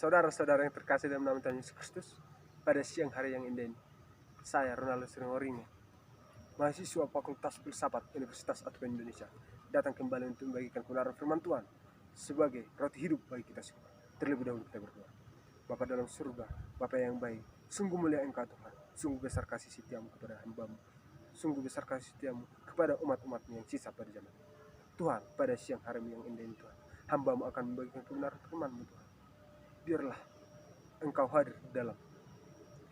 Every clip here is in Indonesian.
Saudara-saudara yang terkasih dalam nama Tuhan Yesus Kristus, pada siang hari yang indah ini, saya Ronaldo Sringoringe, mahasiswa Fakultas Filsafat Universitas Advent Indonesia, datang kembali untuk membagikan kebenaran firman Tuhan sebagai roti hidup bagi kita semua. Terlebih dahulu kita berdoa. Bapa dalam surga, Bapa yang baik, sungguh mulia Engkau Tuhan, sungguh besar kasih setiamu kepada hamba-Mu, sungguh besar kasih setiamu kepada umat-umat-Mu yang sisa pada zaman ini. Tuhan, pada siang hari yang indah ini Tuhan, hamba-Mu akan membagikan kebenaran firman-Mu Tuhan. Biarlah Engkau hadir dalam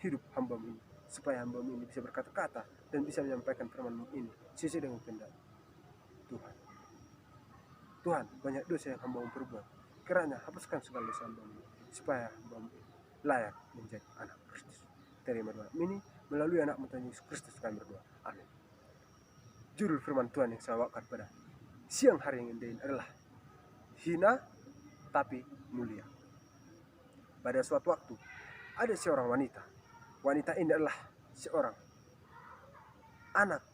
hidup hamba-Mu ini, supaya hamba-Mu ini bisa berkata-kata dan bisa menyampaikan firman-Mu ini sesuai dengan kehendak Tuhan. Tuhan, banyak dosa yang hamba-Mu perbuat, kiranya hapuskan segala dosa hamba-Mu, supaya hamba-Mu layak menjadi anak Kristus. Terima doa ini melalui anak-Mu Tuhan Yesus Kristus kami berdoa. Amin. Judul firman Tuhan yang saya bawakan pada siang hari yang indah ini adalah hina tapi mulia. Pada suatu waktu ada seorang wanita. Wanita ini adalah seorang anak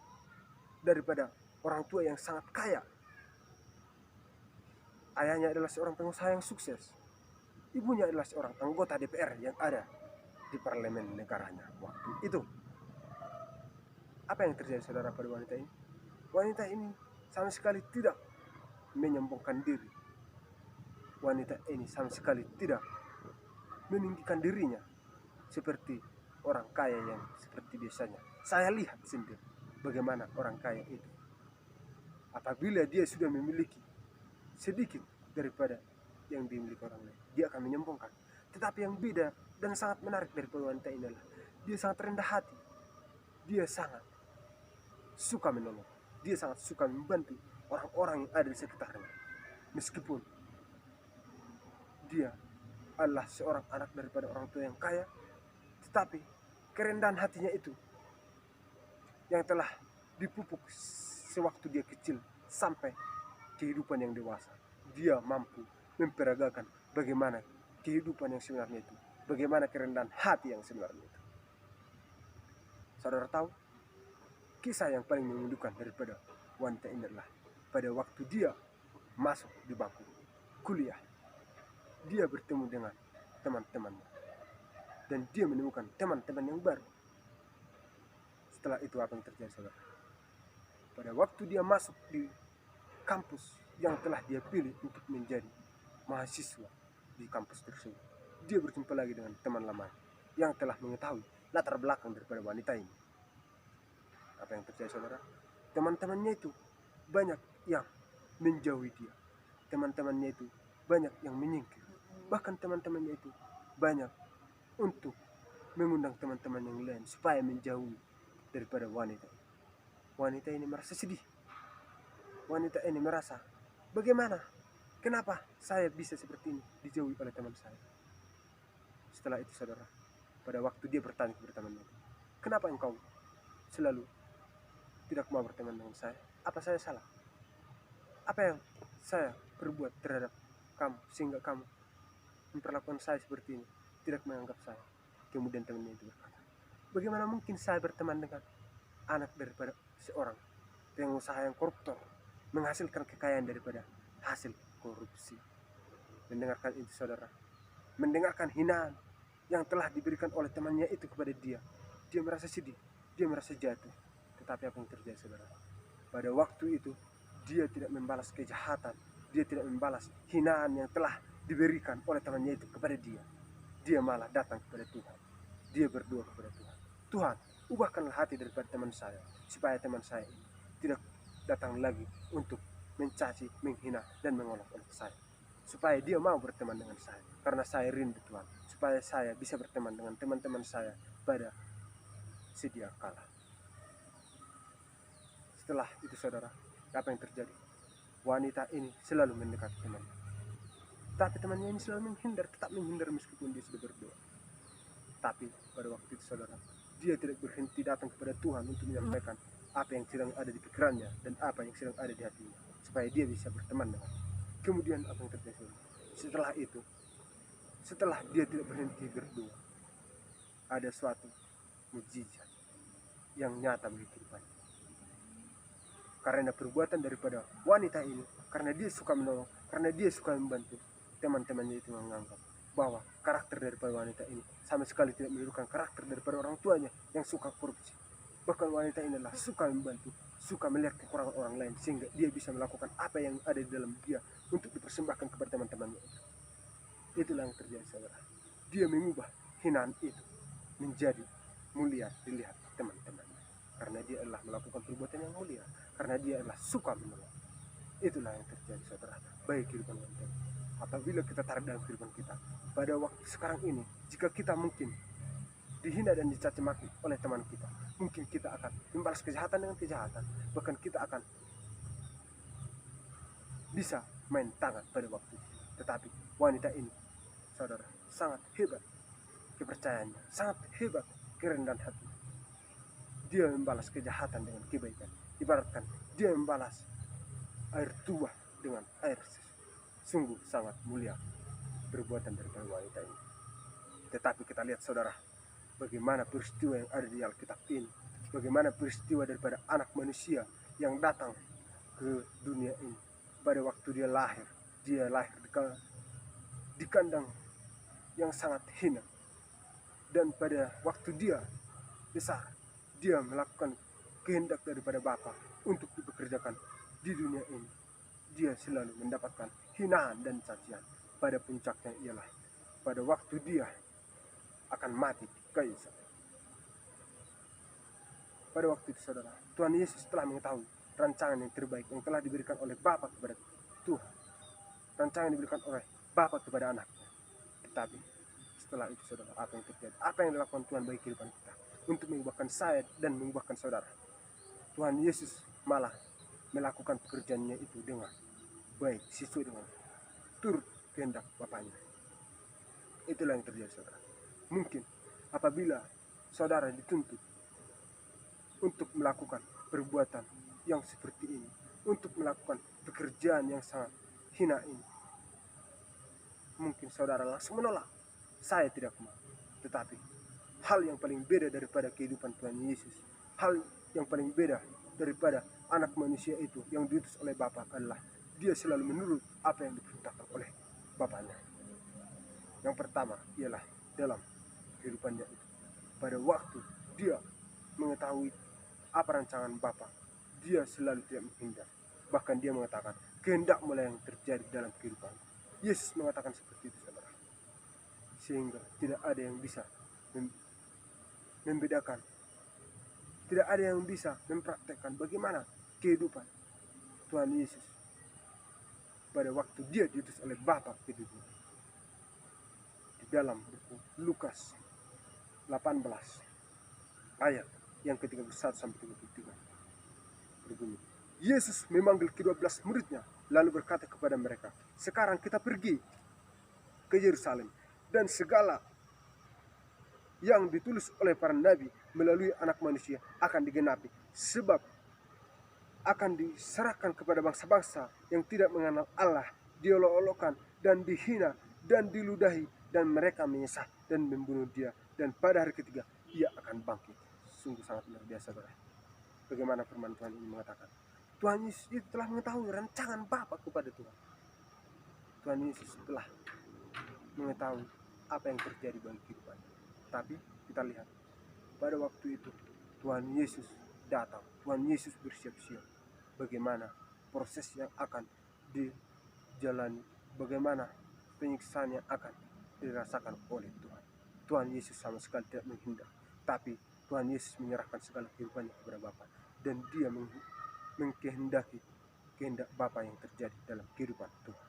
daripada orang tua yang sangat kaya. Ayahnya adalah seorang pengusaha yang sukses. Ibunya adalah seorang anggota DPR yang ada di parlemen negaranya waktu itu. Apa yang terjadi saudara pada wanita ini? Wanita ini sama sekali tidak menyombongkan diri. Wanita ini sama sekali tidak meninggikan dirinya seperti orang kaya yang seperti biasanya. Saya lihat sendiri bagaimana orang kaya itu. Apabila dia sudah memiliki sedikit daripada yang dimiliki orang lain, dia akan menyombongkan. Tetapi yang beda dan sangat menarik dari wanita ini adalah dia sangat rendah hati. Dia sangat suka menolong. Dia sangat suka membantu orang-orang yang ada di sekitarnya. Meskipun dia adalah seorang anak daripada orang tua yang kaya, tetapi kerendahan hatinya itu yang telah dipupuk sewaktu dia kecil sampai kehidupan yang dewasa. Dia mampu memperagakan bagaimana kehidupan yang sebenarnya itu, bagaimana kerendahan hati yang sebenarnya itu. Saudara tahu, kisah yang paling memilukan daripada wanita ini adalah pada waktu dia masuk di bangku kuliah, dia bertemu dengan teman-temannya dan dia menemukan teman-teman yang baru. Setelah itu apa yang terjadi saudara? Pada waktu dia masuk di kampus yang telah dia pilih untuk menjadi mahasiswa di kampus tersebut, dia berjumpa lagi dengan teman lama yang telah mengetahui latar belakang daripada wanita ini. Apa yang terjadi saudara? Teman-temannya itu banyak yang menjauhi dia. Teman-temannya itu banyak yang menyingkir. Bahkan teman-temannya itu banyak untuk mengundang teman-teman yang lain supaya menjauhi daripada wanita. Wanita ini merasa sedih. Wanita ini merasa, bagaimana? Kenapa saya bisa seperti ini dijauhi oleh teman saya? Setelah itu saudara, pada waktu dia bertanya kepada temannya, kenapa engkau selalu tidak mau berteman dengan saya? Apa saya salah? Apa yang saya perbuat terhadap kamu sehingga kamu memperlakukan saya seperti ini, tidak menganggap saya? Kemudian temannya itu berkata, bagaimana mungkin saya berteman dengan anak daripada seorang pengusaha yang koruptor, menghasilkan kekayaan daripada hasil korupsi? Mendengarkan itu saudara, mendengarkan hinaan yang telah diberikan oleh temannya itu kepada dia, dia merasa sedih, dia merasa jatuh. Tetapi apa yang terjadi saudara? Pada waktu itu dia tidak membalas kejahatan, dia tidak membalas hinaan yang telah diberikan oleh temannya itu kepada dia. Dia malah datang kepada Tuhan. Dia berdoa kepada Tuhan. Tuhan, ubahkanlah hati daripada teman saya, supaya teman saya ini tidak datang lagi untuk mencaci, menghina, dan mengolok-olok saya. Supaya dia mau berteman dengan saya, karena saya rindu Tuhan, supaya saya bisa berteman dengan teman-teman saya pada sedia kala. Setelah itu saudara, apa yang terjadi? Wanita ini selalu mendekati temannya. Tapi temannya ini selalu menghindar, tetap menghindar meskipun dia sudah berdoa. Tapi pada waktu itu saudara, dia tidak berhenti datang kepada Tuhan untuk menyampaikan apa yang sedang ada di pikirannya dan apa yang sedang ada di hatinya, supaya dia bisa berteman dengan. Kemudian apa yang terjadi? Setelah itu, setelah dia tidak berhenti berdoa, ada suatu mukjizat yang nyata bagi kehidupannya. Karena perbuatan daripada wanita ini, karena dia suka menolong, karena dia suka membantu, teman-temannya itu menganggap bahwa karakter daripada wanita ini sama sekali tidak menirukan karakter daripada orang tuanya yang suka korupsi. Bahkan wanita ini adalah suka membantu, suka melihat kekurangan orang lain sehingga dia bisa melakukan apa yang ada di dalam dia untuk dipersembahkan kepada teman-temannya. Itulah yang terjadi, saudara. Dia mengubah hinaan itu menjadi mulia dilihat teman-temannya, karena dia adalah melakukan perbuatan yang mulia, karena dia adalah suka menolong. Itulah yang terjadi, saudara, bagi kehidupan wanita. Apabila kita tarik dalam kehidupan kita pada waktu sekarang ini, jika kita mungkin dihina dan dicaci maki oleh teman kita, mungkin kita akan membalas kejahatan dengan kejahatan, bahkan kita akan bisa main tangan pada waktu itu. Tetapi wanita ini, saudara, sangat hebat kepercayaannya, sangat hebat kerendahan hati. Dia membalas kejahatan dengan kebaikan. Ibaratkan dia membalas air tuah dengan air susu. Sungguh sangat mulia perbuatan daripada wanita ini. Tetapi kita lihat, saudara, bagaimana peristiwa yang ada di Alkitab ini, bagaimana peristiwa daripada anak manusia yang datang ke dunia ini. Pada waktu dia lahir di kandang yang sangat hina, dan pada waktu dia besar, dia melakukan kehendak daripada Bapa untuk dipekerjakan di dunia ini. Dia selalu mendapatkan hinaan dan cacian. Pada puncaknya ialah pada waktu dia akan mati di kayu salib. Pada waktu itu, saudara, Tuhan Yesus telah mengetahui rancangan yang terbaik yang telah diberikan oleh Bapa kepada Tuhan. Rancangan yang diberikan oleh Bapa kepada anaknya. Tetapi setelah itu, saudara, apa yang terjadi? Apa yang dilakukan Tuhan bagi kehidupan kita untuk mengubahkan saya dan mengubahkan saudara? Tuhan Yesus malah melakukan pekerjaannya itu dengan baik, sesuai dengan turut kehendak Bapaknya. Itulah yang terjadi, saudara. Mungkin apabila saudara dituntut untuk melakukan perbuatan yang seperti ini, untuk melakukan pekerjaan yang sangat hina ini, mungkin saudara langsung menolak. Saya tidak mau. Tetapi hal yang paling beda daripada kehidupan Tuhan Yesus, hal yang paling beda daripada anak manusia itu yang diutus oleh Bapa adalah dia selalu menurut apa yang diperintahkan oleh Bapaknya. Yang pertama ialah dalam kehidupannya itu, pada waktu dia mengetahui apa rancangan Bapa, dia selalu tidak menghindar. Bahkan dia mengatakan, kehendak mulai yang terjadi dalam kehidupan. Yesus mengatakan seperti itu, saudara. Sehingga tidak ada yang bisa membedakan, tidak ada yang bisa mempraktekkan bagaimana kehidupan Tuhan Yesus pada waktu dia diutus oleh Bapa ke dunia. Di dalam buku Lukas 18 ayat yang ke-31 sampai 33 berbunyi, Yesus memanggil ke-12 muridnya lalu berkata kepada mereka, sekarang kita pergi ke Yerusalem dan segala yang ditulis oleh para nabi melalui anak manusia akan digenapi, sebab akan diserahkan kepada bangsa-bangsa yang tidak mengenal Allah, diolok-olokkan dan dihina dan diludahi, dan mereka menyesal dan membunuh dia, dan pada hari ketiga ia akan bangkit. Sungguh sangat luar biasa, saudara. Bagaimana firman Tuhan ini mengatakan, Tuhan Yesus itu telah mengetahui rancangan Bapa kepada Tuhan. Tuhan Yesus telah mengetahui apa yang terjadi bagi kehidupan. Tapi kita lihat, pada waktu itu Tuhan Yesus datang, Tuhan Yesus bersiap-siap bagaimana proses yang akan dijalani, bagaimana penyiksaan yang akan dirasakan oleh Tuhan. Tuhan Yesus sama sekali tidak menghindar, tapi Tuhan Yesus menyerahkan segala kehidupannya kepada Bapa, dan dia mengkehendaki kehendak Bapa yang terjadi dalam kehidupan Tuhan.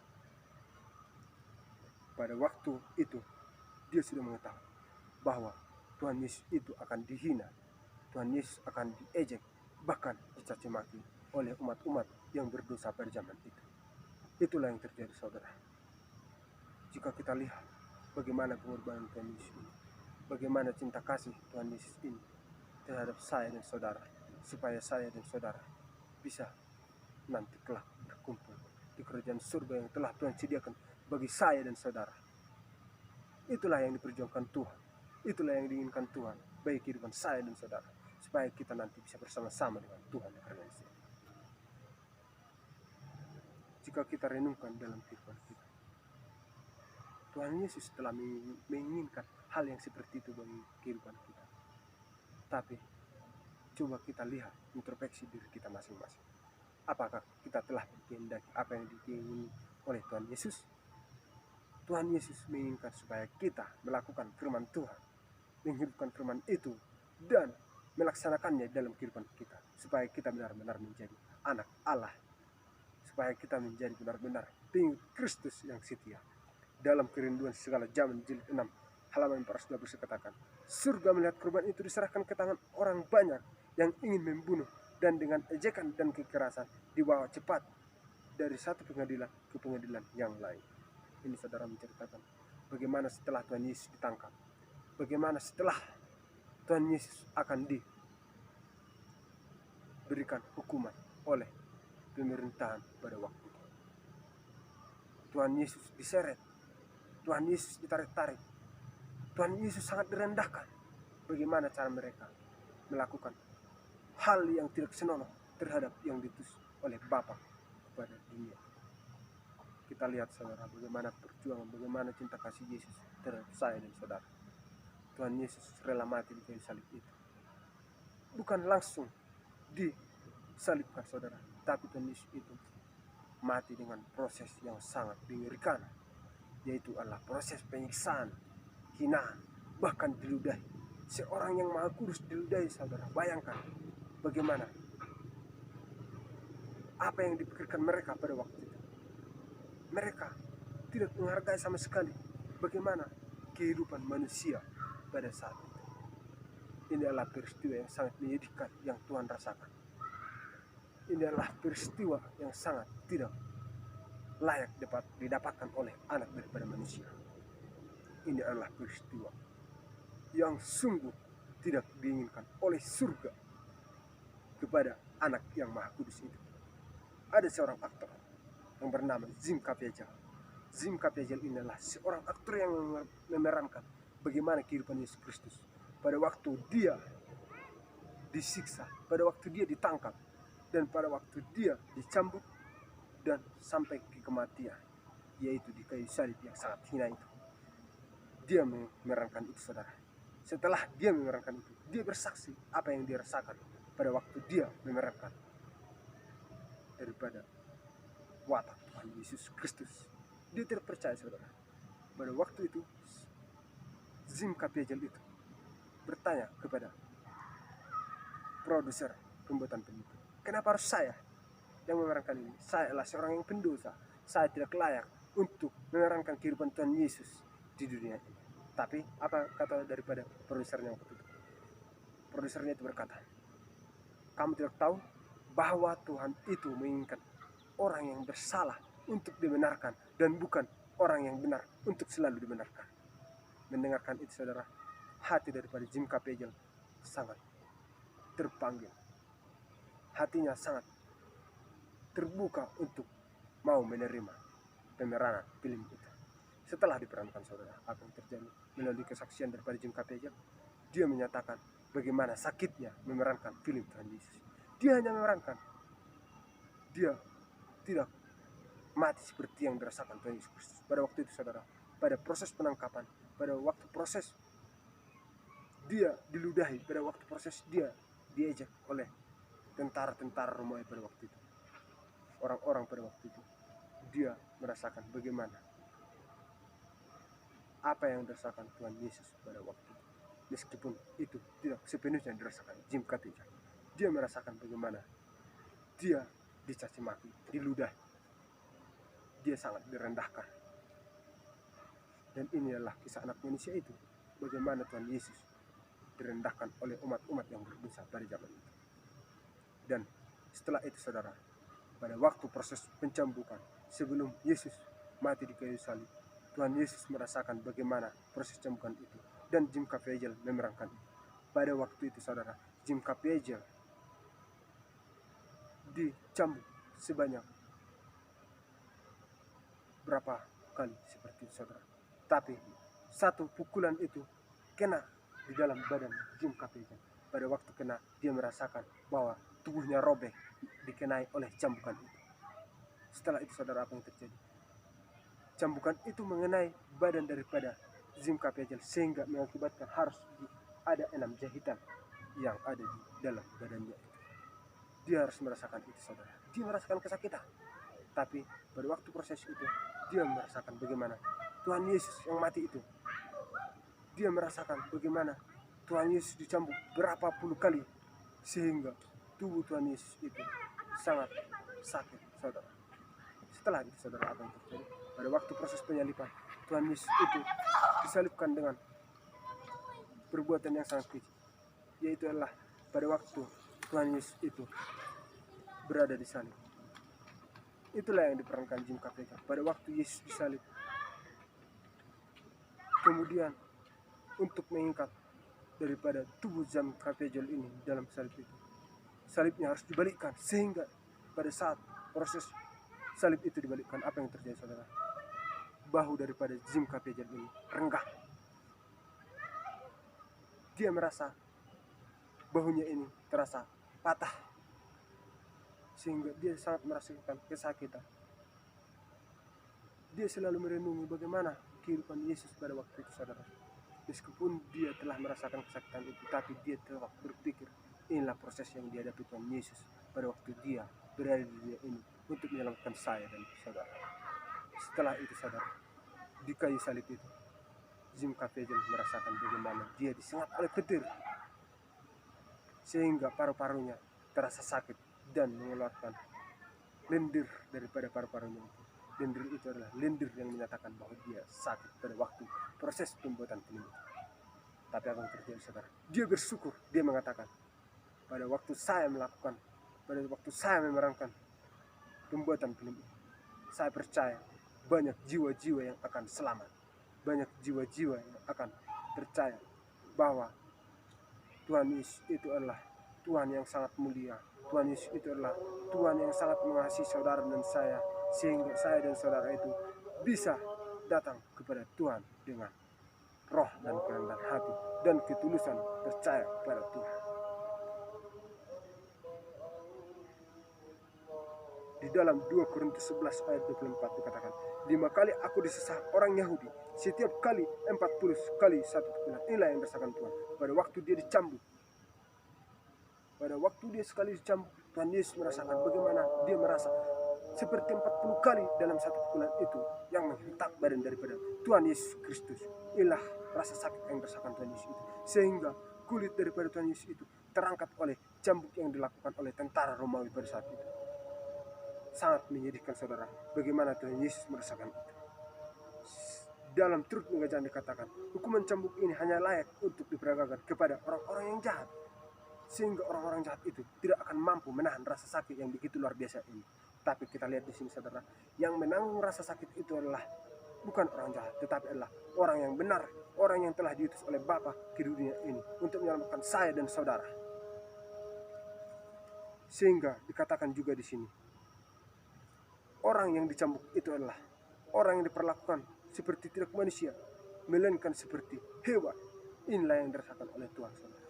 Pada waktu itu dia sudah mengetahui bahwa Tuhan Yesus itu akan dihina, Tuhan Yesus akan diejek, bahkan dicaci maki oleh umat-umat yang berdosa pada zaman itu. Itulah yang terjadi, saudara. Jika kita lihat bagaimana pengorbanan Tuhan Yesus ini, bagaimana cinta kasih Tuhan Yesus ini terhadap saya dan saudara, supaya saya dan saudara bisa nanti kelak berkumpul di kerajaan surga yang telah Tuhan sediakan bagi saya dan saudara. Itulah yang diperjuangkan Tuhan, itulah yang diinginkan Tuhan bagi kehidupan saya dan saudara, supaya kita nanti bisa bersama-sama dengan Tuhan di kerajaan surga. Jika kita renungkan dalam kehidupan kita, Tuhan Yesus telah menginginkan hal yang seperti itu bagi kehidupan kita. Tapi coba kita lihat introspeksi diri kita masing-masing. Apakah kita telah menghendaki apa yang diingini oleh Tuhan Yesus? Tuhan Yesus menginginkan supaya kita melakukan firman Tuhan, menghidupkan firman itu, dan melaksanakannya dalam kehidupan kita, supaya kita benar-benar menjadi anak Allah, supaya kita menjadi benar-benar pengikut Kristus yang setia. Dalam Kerinduan Segala Zaman jilid 6 halaman 412 katakan, surga melihat korban itu diserahkan ke tangan orang banyak yang ingin membunuh, dan dengan ejekan dan kekerasan dibawa cepat dari satu pengadilan ke pengadilan yang lain. Ini saudara menceritakan bagaimana setelah Tuhan Yesus ditangkap, bagaimana setelah Tuhan Yesus akan diberikan hukuman oleh pemerintahan pada waktu itu. Tuhan Yesus diseret, Tuhan Yesus ditarik-tarik, Tuhan Yesus sangat direndahkan. Bagaimana cara mereka melakukan hal yang tidak senonoh terhadap yang diutus oleh Bapa kepada dunia. Kita lihat saudara bagaimana perjuangan, bagaimana cinta kasih Yesus terhadap saya dan saudara. Tuhan Yesus rela mati di kayu salib itu. Bukan langsung disalibkan saudara, tapi Tuhan Yesus itu mati dengan proses yang sangat mengerikan, yaitu adalah proses penyiksaan, hinaan, bahkan diludahi. Seorang yang Maha Kudus diludahi saudara. Bayangkan bagaimana apa yang dipikirkan mereka pada waktu itu. Mereka tidak menghargai sama sekali bagaimana kehidupan manusia pada saat itu. Ini adalah peristiwa yang sangat menyedihkan yang Tuhan rasakan. Ini adalah peristiwa yang sangat tidak layak didapatkan oleh anak daripada manusia. Ini adalah peristiwa yang sungguh tidak diinginkan oleh surga kepada anak yang Maha Kudus itu. Ada seorang aktor yang bernama Jim Caviezel. Jim Caviezel ini adalah seorang aktor yang memerankan bagaimana kehidupan Yesus Kristus pada waktu dia disiksa, pada waktu dia ditangkap, dan pada waktu dia dicambuk dan sampai ke kematian, yaitu di kayu salib yang sangat hina itu. Dia memerankan itu saudara. Setelah dia memerankan itu, dia bersaksi apa yang dia rasakan pada waktu dia memerankan daripada watak Tuhan Yesus Kristus. Dia tidak percaya saudara. Pada waktu itu Jim Caviezel itu bertanya kepada produser pembuatan film itu, kenapa harus saya yang memerankan ini? Saya adalah seorang yang pendosa. Saya tidak layak untuk memerankan kehidupan Tuhan Yesus di dunia ini. Tapi apa kata daripada produsernya waktu itu? Produsernya itu berkata, kamu tidak tahu bahwa Tuhan itu menginginkan orang yang bersalah untuk dibenarkan dan bukan orang yang benar untuk selalu dibenarkan. Mendengarkan itu saudara, hati daripada Jim Caviezel sangat terpanggil. Hatinya sangat terbuka untuk mau menerima pemerangan film itu. Setelah diperankan saudara, apa yang terjadi melalui kesaksian daripada Jim Caviezel, dia menyatakan bagaimana sakitnya memerankan film Tuhan Yesus. Dia hanya memerankan, dia tidak mati seperti yang dirasakan Tuhan Yesus Kristus pada waktu itu saudara. Pada proses penangkapan, pada waktu proses dia diludahi, pada waktu proses dia diejek oleh tentara-tentara Romawi pada waktu itu, orang-orang pada waktu itu, dia merasakan bagaimana apa yang dirasakan Tuhan Yesus pada waktu itu. Meskipun itu tidak sepenuhnya dirasakan Jim Caviezel, dia merasakan bagaimana dia dicaci maki, diludahi, dia sangat direndahkan. Dan ini adalah kisah anak manusia itu, bagaimana Tuhan Yesus direndahkan oleh umat-umat yang berdosa pada zaman itu. Dan setelah itu saudara, pada waktu proses pencambukan sebelum Yesus mati di kayu salib, Tuhan Yesus merasakan bagaimana proses cambukan itu, dan Jim Caviezel memerankan itu. Pada waktu itu saudara, Jim Caviezel dicambuk sebanyak berapa kali seperti itu saudara. Tapi satu pukulan itu kena di dalam badan Jim Caviezel. Pada waktu kena, dia merasakan bahwa tubuhnya robek dikenai oleh cambukan itu. Setelah itu saudara, apa yang terjadi? cambukan itu mengenai badan daripada Zim Kapejel sehingga mengakibatkan harus ada 6 jahitan yang ada di dalam badannya. Dia harus merasakan itu, saudara. Dia merasakan kesakitan. Tapi pada waktu proses itu, dia merasakan bagaimana Tuhan Yesus yang mati itu. Dia merasakan bagaimana Tuhan Yesus dicambuk berapa puluh kali sehingga tubuh Tuhan Yesus itu sangat sakit, saudara. Setelah itu, saudara, apa yang terjadi? Pada waktu proses penyaliban, Tuhan Yesus itu disalibkan dengan perbuatan yang sangat keji, yaitu adalah pada waktu Tuhan Yesus itu berada di salib. Itulah yang diperankan Jim KPK pada waktu Yesus disalib. Kemudian untuk mengikat daripada tubuh Jim KPJ ini dalam salib itu, salibnya harus dibalikkan sehingga pada saat proses salib itu dibalikkan, apa yang terjadi, saudara? Bahu daripada Jim KPJ ini renggang. Dia merasa bahunya ini terasa patah sehingga dia sangat merasakan kesakitan. Dia selalu merenungi bagaimana kehidupan Yesus pada waktu itu, saudara. Meskipun dia telah merasakan kesakitan itu, tapi dia telah berpikir inilah proses yang dihadapi Tuhan Yesus pada waktu dia berada di dunia ini untuk menyelamatkan saya dan saudara. Setelah itu, saudara, di kayu salib itu, Jim Kapejel merasakan bagaimana dia disengat oleh petir sehingga paru-parunya terasa sakit dan mengeluarkan lendir daripada paru-parunya. Lendir itu adalah lendir yang menyatakan bahwa dia sakit pada waktu proses pembuatan film itu. Tapi apa yang terjadi, saudara? Dia bersyukur. Dia mengatakan, pada waktu saya memerankan pembuatan film ini, saya percaya banyak jiwa-jiwa yang akan selamat. Banyak jiwa-jiwa yang akan percaya bahwa Tuhan Yesus itu adalah Tuhan yang sangat mulia. Tuhan Yesus itu adalah Tuhan yang sangat mengasihi saudara dan saya, sehingga saya dan saudara itu bisa datang kepada Tuhan dengan roh dan kerendahan hati dan ketulusan percaya kepada Tuhan. Di dalam 2 Korintus 11 ayat 24 dikatakan, 5 kali aku disesah orang Yahudi, setiap kali 40 kali 1 bulan. Inilah yang dirasakan Tuhan pada waktu dia dicambuk. Pada waktu dia sekali dicambuk, Tuhan Yesus merasakan bagaimana dia merasa seperti 40 kali dalam 1 bulan itu yang menghentak badan daripada Tuhan Yesus Kristus. Inilah rasa sakit yang dirasakan Tuhan Yesus itu, sehingga kulit daripada Tuhan Yesus itu terangkat oleh cambuk yang dilakukan oleh tentara Romawi pada saat itu. Sangat menyedihkan, saudara, bagaimana Tuhan Yesus merasakan itu. Dalam turut pengajaran dikatakan, hukuman cambuk ini hanya layak untuk diperagakan kepada orang-orang yang jahat, sehingga orang-orang jahat itu tidak akan mampu menahan rasa sakit yang begitu luar biasa ini. Tapi kita lihat di sini, saudara, yang menanggung rasa sakit itu adalah bukan orang jahat, tetapi adalah orang yang benar, orang yang telah diutus oleh Bapa ke dunia ini untuk menyelamatkan saya dan saudara. Sehingga dikatakan juga di sini, orang yang dicambuk itu adalah orang yang diperlakukan seperti tidak manusia, melainkan seperti hewan. Inilah yang dirasakan oleh Tuhan, saudara.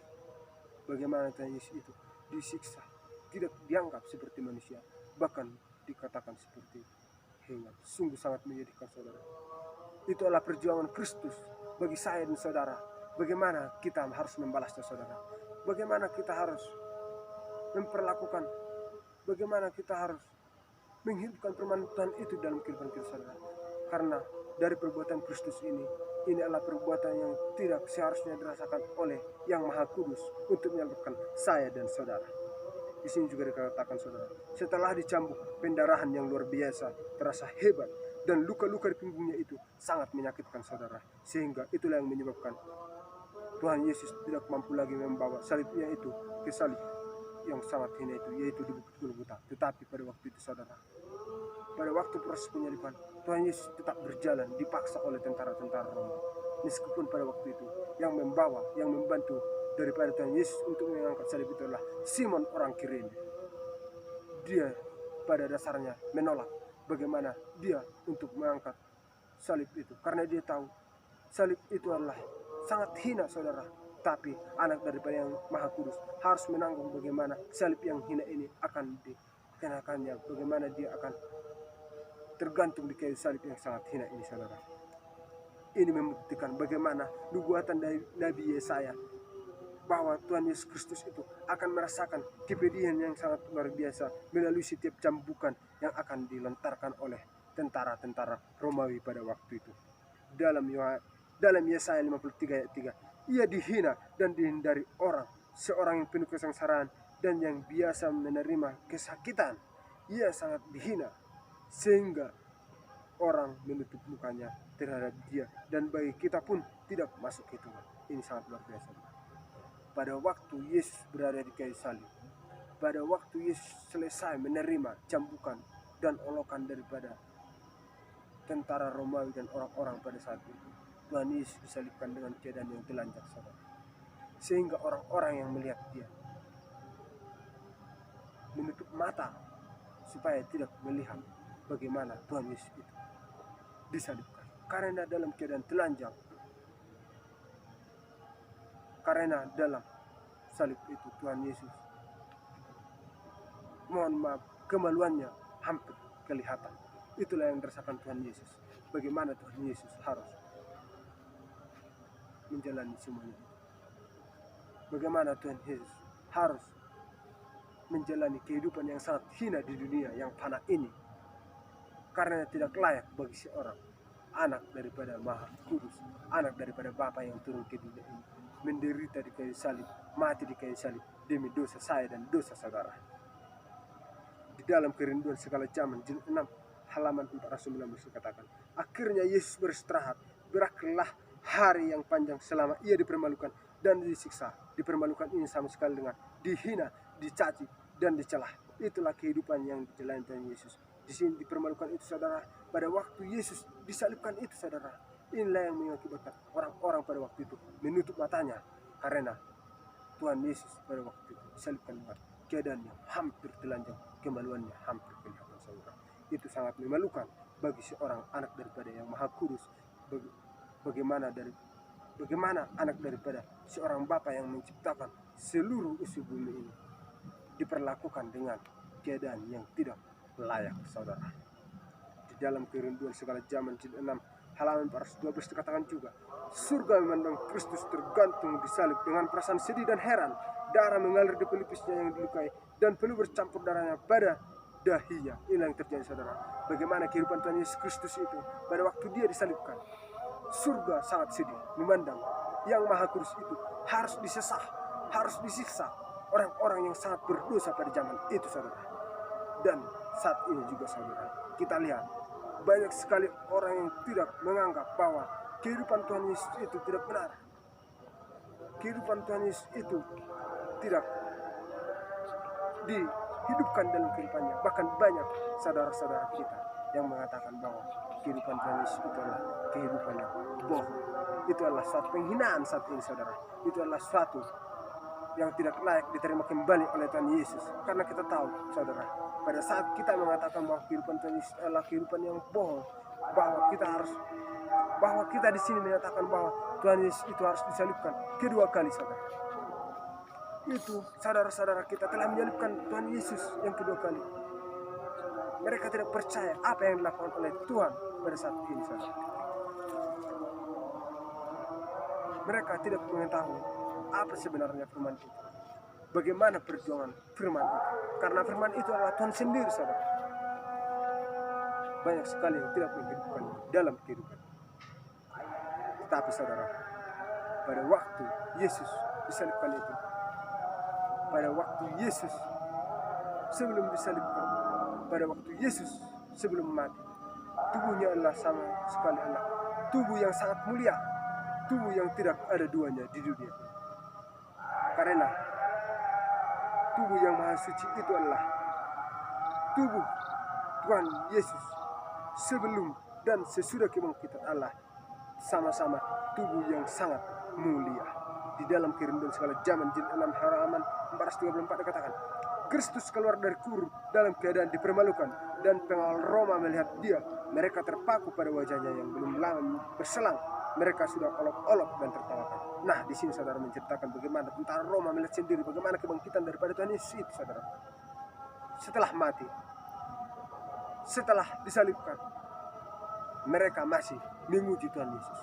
Bagaimana Tuhan Yesus itu disiksa, tidak dianggap seperti manusia, bahkan dikatakan seperti hewan. Sungguh sangat menyedihkan, saudara. Itu adalah perjuangan Kristus bagi saya dan saudara. Bagaimana kita harus membalasnya, saudara. Bagaimana kita harus memperlakukan, bagaimana kita harus menghidupkan firman Tuhan itu dalam kehidupan kita, saudara. Karena dari perbuatan Kristus ini adalah perbuatan yang tidak seharusnya dirasakan oleh Yang Maha Kudus untuk menyelamatkan saya dan saudara. Di sini juga dikatakan, saudara, setelah dicambuk, pendarahan yang luar biasa terasa hebat dan luka-luka di punggungnya itu sangat menyakitkan, saudara. Sehingga itulah yang menyebabkan Tuhan Yesus tidak mampu lagi membawa salibnya itu ke salib yang sangat hina itu, yaitu di Bukit Golgota. Tetapi pada waktu itu, saudara, pada waktu proses penyaliban, Tuhan Yesus tetap berjalan dipaksa oleh tentara-tentara Romawi. Meskipun pada waktu itu yang membawa, yang membantu daripada Tuhan Yesus untuk mengangkat salib itu adalah Simon orang Kirene. Dia pada dasarnya menolak bagaimana dia untuk mengangkat salib itu, karena dia tahu salib itu adalah sangat hina, saudara. Tapi anak daripada Yang Maha Kudus harus menanggung bagaimana salib yang hina ini akan dikenakannya, bagaimana dia akan tergantung di kayu salib yang sangat hina ini, saudara. Ini membuktikan bagaimana nubuatan dari Nabi Yesaya bahwa Tuhan Yesus Kristus itu akan merasakan kepedihan yang sangat luar biasa melalui setiap cambukan yang akan dilontarkan oleh tentara-tentara Romawi pada waktu itu. Dalam Yesaya 53 ayat 3, ia dihina dan dihindari orang, seorang yang penuh kesengsaraan dan yang biasa menerima kesakitan. Ia sangat dihina sehingga orang menutup mukanya terhadap dia, dan bagi kita pun tidak masuk hitungan. Ini sangat luar biasa. Pada waktu Yesus berada di kayu salib, pada waktu Yesus selesai menerima cambukan dan olokan daripada tentara Romawi dan orang-orang pada saat itu, Tuhan Yesus disalibkan dengan keadaan yang telanjang, saudara. Sehingga orang-orang yang melihat dia menutup mata supaya tidak melihat bagaimana Tuhan Yesus itu disalibkan. Karena dalam keadaan telanjang, karena dalam salib itu Tuhan Yesus, mohon maaf, kemaluannya hampir kelihatan. Itulah yang dirasakan Tuhan Yesus. Bagaimana Tuhan Yesus harus menjalani semuanya. Bagaimana Tuhan Yesus harus menjalani kehidupan yang sangat hina di dunia yang fana ini, karena tidak layak bagi seorang anak daripada Maha Kudus, anak daripada Bapa yang turun ke dunia ini, menderita di kayu salib, mati di kayu salib demi dosa saya dan dosa saudara. Di dalam Kerinduan Segala Zaman jilid 6 halaman 419 dikatakan, akhirnya Yesus beristirahat, berakhirlah hari yang panjang selama ia dipermalukan dan disiksa. Dipermalukan ini sama sekali dengan dihina, dicaci, dan dicelah. Itulah kehidupan yang dijalani Tuhan Yesus. Di sini dipermalukan itu, saudara, pada waktu Yesus disalibkan itu, saudara. Inilah yang mengakibatkan orang-orang pada waktu itu menutup matanya, karena Tuhan Yesus pada waktu itu disalibkan dengan keadaannya hampir telanjang, kemaluannya hampir kelihatan, saudara. Itu sangat memalukan bagi seorang anak daripada yang Maha Kudus. Bagaimana anak daripada seorang Bapa yang menciptakan seluruh isi bumi ini diperlakukan dengan keadaan yang tidak layak, saudara. Di dalam Kerinduan Segala Zaman jilid 6 halaman 412 dikatakan juga, surga memandang Kristus tergantung di salib dengan perasaan sedih dan heran. Darah mengalir di pelipisnya yang dilukai dan peluh bercampur darahnya pada dahinya. Inilah yang terjadi, saudara. Bagaimana kehidupan Tuhan Yesus Kristus itu pada waktu dia disalibkan. Surga sangat sedih memandang yang Maha Kudus itu harus disesah, harus disiksa orang-orang yang sangat berdosa pada zaman itu, saudara. Dan saat ini juga, saudara, kita lihat banyak sekali orang yang tidak menganggap bahwa kehidupan Tuhan Yesus itu tidak benar. Kehidupan Tuhan Yesus itu tidak dihidupkan dalam kehidupannya. Bahkan banyak saudara-saudara kita yang mengatakan bahwa kehidupan Tuhan Yesus itu adalah kehidupan yang bohong. Itu adalah suatu penghinaan saat ini, saudara. Itu adalah suatu yang tidak layak diterima kembali oleh Tuhan Yesus. Karena kita tahu, saudara, pada saat kita mengatakan bahwa kehidupan Tuhan Yesus adalah kehidupan yang bohong, bahwa kita di sini menyatakan bahwa Tuhan Yesus itu harus disalibkan kedua kali, saudara. Itu saudara-saudara kita telah menyalibkan Tuhan Yesus yang kedua kali. Mereka tidak percaya apa yang dilakukan oleh Tuhan pada saat ini, saudara. Mereka tidak mengetahui apa sebenarnya firman itu. Bagaimana perjuangan firman itu. Karena firman itu adalah Tuhan sendiri, saudara. Banyak sekali yang tidak menghidupkan dalam kehidupan. Tetapi, saudara, pada waktu Yesus disalibkan itu, pada waktu Yesus sebelum disalibkan, pada waktu Yesus sebelum mati, tubuhnya adalah sama sekali adalah tubuh yang sangat mulia, tubuh yang tidak ada duanya di dunia. Karena tubuh yang maha suci itu adalah tubuh Tuhan Yesus sebelum dan sesudah kebangkitan Allah, sama-sama tubuh yang sangat mulia. Di dalam Kerinduan Segala Zaman jilid 6 halaman 434 dikatakan, Kristus keluar dari kubur dalam keadaan dipermalukan, dan pengawal Roma melihat dia. Mereka terpaku pada wajahnya yang belum lama berselang. Mereka sudah olok-olok dan tertawakan. Nah, di sini saudara menceritakan bagaimana tentara Roma melihat sendiri bagaimana kebangkitan daripada Tuhan Yesus itu, saudara. Setelah mati, setelah disalibkan, mereka masih memuji Tuhan Yesus.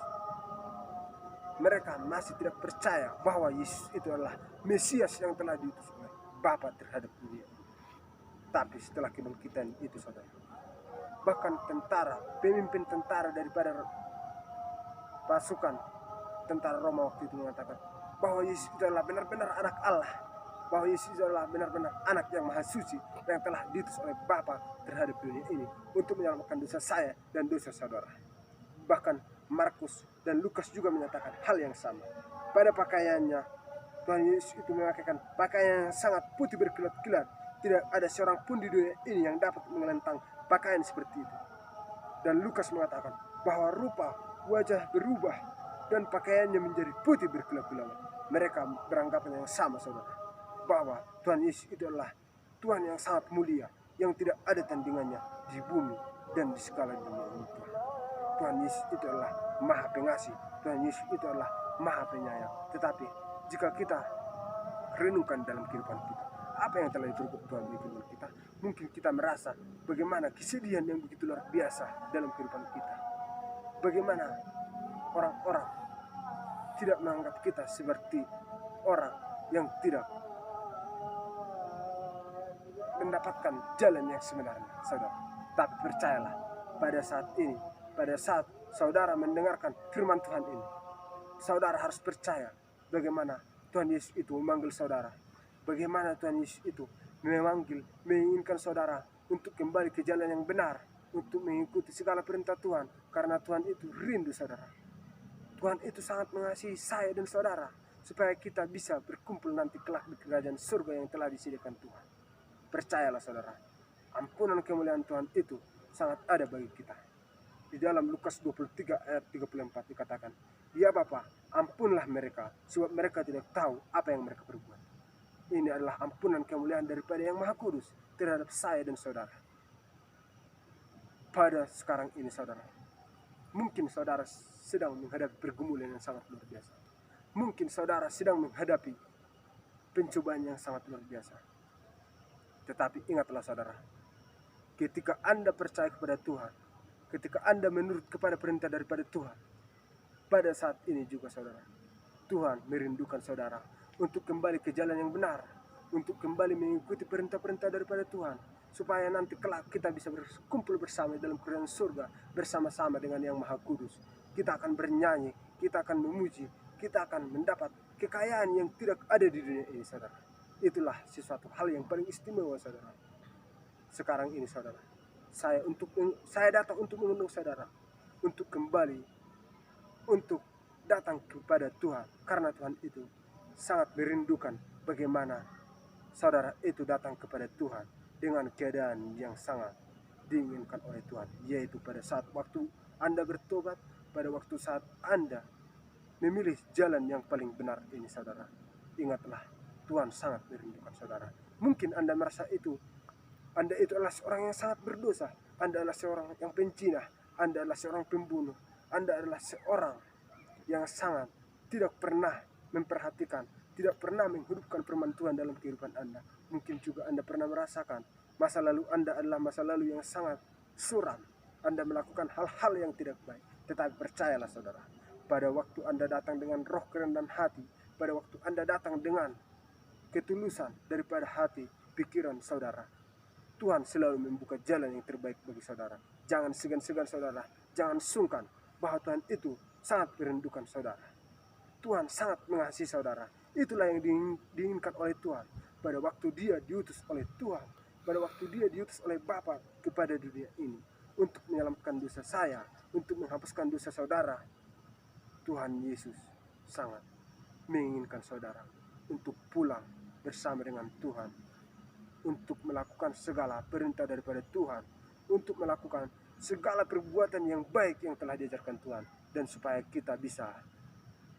Mereka masih tidak percaya bahwa Yesus itu adalah Mesias yang telah diutus oleh Bapa terhadap dunia. Tapi setelah kebangkitan itu, saudara, bahkan tentara, pemimpin tentara daripada pasukan tentara Roma waktu itu mengatakan bahwa Yesus itu adalah benar-benar anak Allah, bahwa Yesus itu adalah benar-benar anak yang maha suci yang telah diutus oleh Bapa terhadap dunia ini untuk menyelamatkan dosa saya dan dosa saudara. Bahkan Markus dan Lukas juga menyatakan hal yang sama. Pada pakaiannya, Tuhan Yesus itu mengatakan pakaian yang sangat putih berkilat-kilat. Tidak ada seorang pun di dunia ini yang dapat mengelentang pakaian seperti itu. Dan Lukas mengatakan bahwa rupa wajah berubah dan pakaiannya menjadi putih berkilau-kilauan. Mereka beranggapan yang sama, saudara, bahwa Tuhan Yesus itu adalah Tuhan yang sangat mulia, yang tidak ada tandingannya di bumi dan di segala dunia ini. Tuhan Yesus itu adalah maha pengasih, Tuhan Yesus itu adalah maha penyayang. Tetapi jika kita renungkan dalam kehidupan kita, apa yang telah diperbuat Tuhan di kehidupan kita, mungkin kita merasa bagaimana kesedihan yang begitu luar biasa dalam kehidupan kita. Bagaimana orang-orang tidak menganggap kita seperti orang yang tidak mendapatkan jalan yang sebenarnya, saudara. Tapi percayalah, pada saat ini, pada saat saudara mendengarkan firman Tuhan ini, saudara harus percaya bagaimana Tuhan Yesus itu memanggil saudara. Bagaimana Tuhan Yesus itu memanggil, menginginkan saudara untuk kembali ke jalan yang benar, untuk mengikuti segala perintah Tuhan. Karena Tuhan itu rindu, saudara. Tuhan itu sangat mengasihi saya dan saudara, supaya kita bisa berkumpul nanti kelak di kerajaan surga yang telah disediakan Tuhan. Percayalah, saudara, ampunan kemuliaan Tuhan itu sangat ada bagi kita. Di dalam Lukas 23 ayat 34 dikatakan, "Ya Bapa, ampunlah mereka, sebab mereka tidak tahu apa yang mereka perbuat." Ini adalah ampunan kemuliaan daripada Yang Maha Kudus terhadap saya dan saudara. Pada sekarang ini, saudara, mungkin saudara sedang menghadapi pergumulan yang sangat luar biasa. Mungkin saudara sedang menghadapi pencobaan yang sangat luar biasa. Tetapi ingatlah, saudara, ketika Anda percaya kepada Tuhan, ketika Anda menurut kepada perintah daripada Tuhan, pada saat ini juga, saudara, Tuhan merindukan saudara untuk kembali ke jalan yang benar, untuk kembali mengikuti perintah-perintah daripada Tuhan, supaya nanti kelak kita bisa berkumpul bersama dalam kerajaan surga bersama-sama dengan Yang Maha Kudus. Kita akan bernyanyi, kita akan memuji, kita akan mendapat kekayaan yang tidak ada di dunia ini, saudara. Itulah sesuatu hal yang paling istimewa, saudara. Sekarang ini, saudara, saya datang untuk mengundang saudara untuk kembali, untuk datang kepada Tuhan, karena Tuhan itu sangat merindukan bagaimana saudara itu datang kepada Tuhan dengan keadaan yang sangat diinginkan oleh Tuhan, yaitu pada saat waktu Anda bertobat, pada waktu saat Anda memilih jalan yang paling benar ini, saudara. Ingatlah, Tuhan sangat merindukan saudara. Mungkin Anda merasa Anda itu adalah seorang yang sangat berdosa, Anda adalah seorang yang pencina, Anda adalah seorang pembunuh, Anda adalah seorang yang sangat tidak pernah memperhatikan, tidak pernah menghidupkan firman Tuhan dalam kehidupan Anda. Mungkin juga Anda pernah merasakan masa lalu Anda adalah masa lalu yang sangat suram. Anda melakukan hal-hal yang tidak baik. Tetapi percayalah, saudara, pada waktu Anda datang dengan roh kerendahan hati, pada waktu Anda datang dengan ketulusan daripada hati, pikiran saudara, Tuhan selalu membuka jalan yang terbaik bagi saudara. Jangan segan-segan, saudara, jangan sungkan, bahwa Tuhan itu sangat merindukan saudara. Tuhan sangat mengasihi saudara. Itulah yang diinginkan oleh Tuhan pada waktu Dia diutus oleh Tuhan, pada waktu Dia diutus oleh Bapa kepada dunia ini untuk menyelamatkan dosa saya, untuk menghapuskan dosa saudara. Tuhan Yesus sangat menginginkan saudara untuk pulang bersama dengan Tuhan, untuk melakukan segala perintah daripada Tuhan, untuk melakukan segala perbuatan yang baik yang telah diajarkan Tuhan, dan supaya kita bisa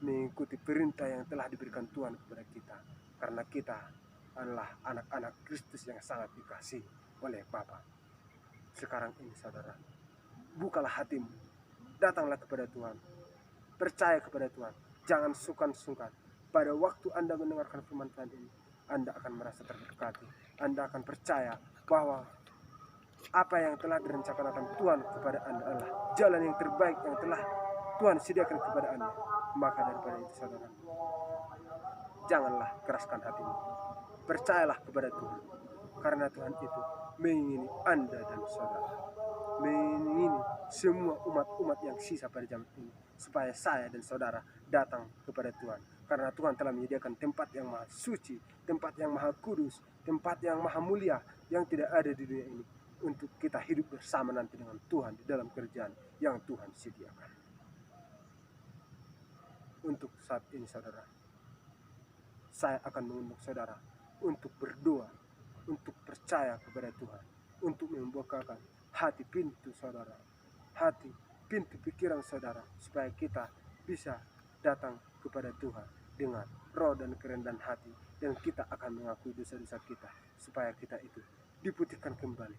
mengikuti perintah yang telah diberikan Tuhan kepada kita, karena kita adalah anak-anak Kristus yang sangat dikasihi oleh Bapa. Sekarang ini, saudara, bukalah hatimu, datanglah kepada Tuhan, percaya kepada Tuhan, jangan sungkan-sungkan. Pada waktu Anda mendengarkan firman Tuhan ini, Anda akan merasa terberkati, Anda akan percaya bahwa Apa yang telah direncanakan Tuhan kepada Anda adalah jalan yang terbaik yang telah Tuhan sediakan kepada Anda. Maka daripada itu saudara, janganlah keraskan hatimu. Percayalah kepada Tuhan. Karena Tuhan itu mengingini Anda dan saudara, mengingini semua umat-umat yang sisa pada zaman ini, supaya saya dan saudara datang kepada Tuhan. Karena Tuhan telah menyediakan tempat yang maha suci, tempat yang maha kudus, tempat yang maha mulia, yang tidak ada di dunia ini, untuk kita hidup bersama nanti dengan Tuhan di dalam kerjaan yang Tuhan sediakan. Untuk saat ini saudara, saya akan mengundang saudara untuk berdoa, untuk percaya kepada Tuhan, untuk membukakan hati pintu saudara, hati pintu pikiran saudara, supaya kita bisa datang kepada Tuhan dengan roh dan kerendahan hati, dan kita akan mengakui dosa-dosa kita, supaya kita itu diputihkan kembali,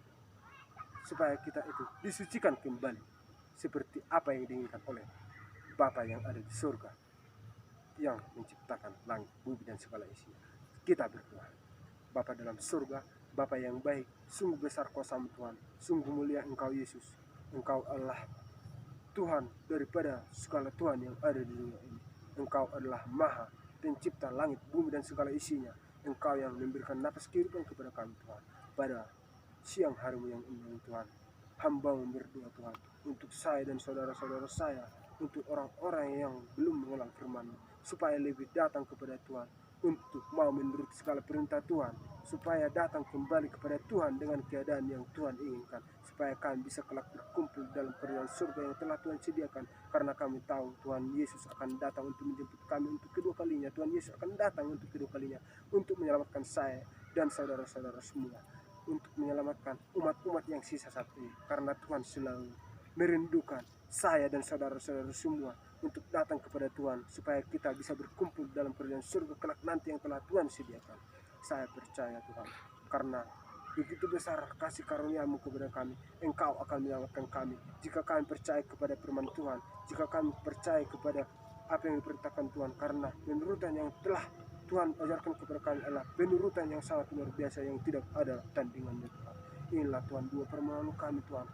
supaya kita itu disucikan kembali, seperti apa yang diinginkan oleh Bapa yang ada di surga, yang menciptakan langit, bumi, dan segala isinya. Kita berdoa. Bapa dalam surga, Bapa yang baik, sungguh besar kuasa-Mu Tuhan, sungguh mulia Engkau Yesus. Engkau adalah Tuhan daripada segala Tuhan yang ada di dunia ini. Engkau adalah Maha Pencipta langit, bumi, dan segala isinya. Engkau yang memberikan nafas kehidupan kepada kami Tuhan. Pada siang harimu yang indah Tuhan, hamba-Mu berdoa Tuhan, untuk saya dan saudara-saudara saya, untuk orang-orang yang belum mengenal firman-Mu, supaya lebih datang kepada Tuhan, untuk mau menurut segala perintah Tuhan, supaya datang kembali kepada Tuhan dengan keadaan yang Tuhan inginkan, supaya kami bisa kelak berkumpul dalam kerajaan surga yang telah Tuhan sediakan. Karena kami tahu Tuhan Yesus akan datang untuk menjemput kami untuk kedua kalinya. Tuhan Yesus akan datang untuk kedua kalinya, untuk menyelamatkan saya dan saudara-saudara semua, untuk menyelamatkan umat-umat yang sisa saat ini. Karena Tuhan selalu merindukan saya dan saudara-saudara semua untuk datang kepada Tuhan, supaya kita bisa berkumpul dalam kerajaan surga kelak nanti yang telah Tuhan sediakan. Saya percaya Tuhan, karena begitu besar kasih karunia-Mu kepada kami, Engkau akan menyelamatkan kami. Jika kami percaya kepada firman Tuhan, jika kami percaya kepada apa yang diperintahkan Tuhan, karena penurutan yang telah Tuhan ajarkan kepada kami adalah penurutan yang sangat luar biasa, yang tidak ada tandingannya Tuhan. Inilah Tuhan dua permohonan kami Tuhan.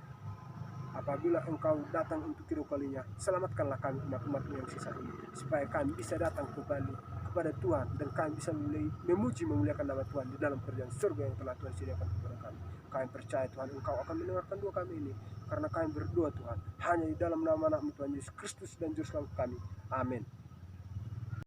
Apabila Engkau datang untuk kedua kalinya, selamatkanlah kami umat-umat yang sisa ini, supaya kami bisa datang kembali kepada Tuhan, dan kami bisa memuji memuliakan nama Tuhan di dalam kerajaan surga yang telah Tuhan sediakan kepada kami. Kami percaya Tuhan, Engkau akan mendengarkan doa kami ini, karena kami berdoa Tuhan hanya di dalam nama-Mu Tuhan Yesus Kristus dan Juru Selamat kami. Amin.